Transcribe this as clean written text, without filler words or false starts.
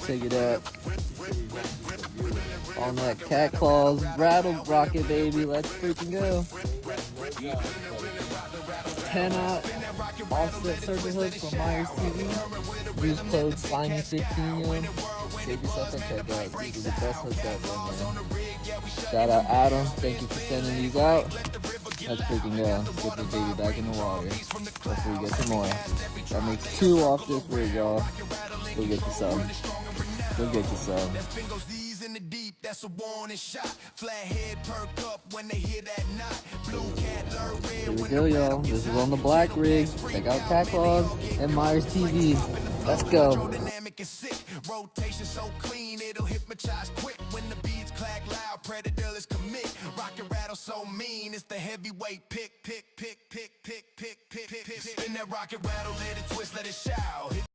Check it out. On that CatClawZ rattle rocket, baby. Let's freaking go. 10-aught offset circle hook from Myers TV. Use code SLIMY15. Save yourself a checkout. These are the best hooks out there, man. Shout out Adam. Thank you for sending these out. Let's freaking go. Get the baby back in the water. Hopefully we get some more. That makes 2 off this rig, y'all. Go get you some. Go get you some. In the deep, that's a warning shot. Flathead perk up when they hear that knot. Blue cat learn red. Here we go, y'all. This is on the black rig. Check out CatClawZ and Myers TV. Let's go. Dynamic and sick. Rotation so clean, it'll hypnotize quick. When the beats clack loud, predator is commit. Rock and rattle so mean, it's the heavyweight pick. Spin that rocket rattle, let it twist, let it shout.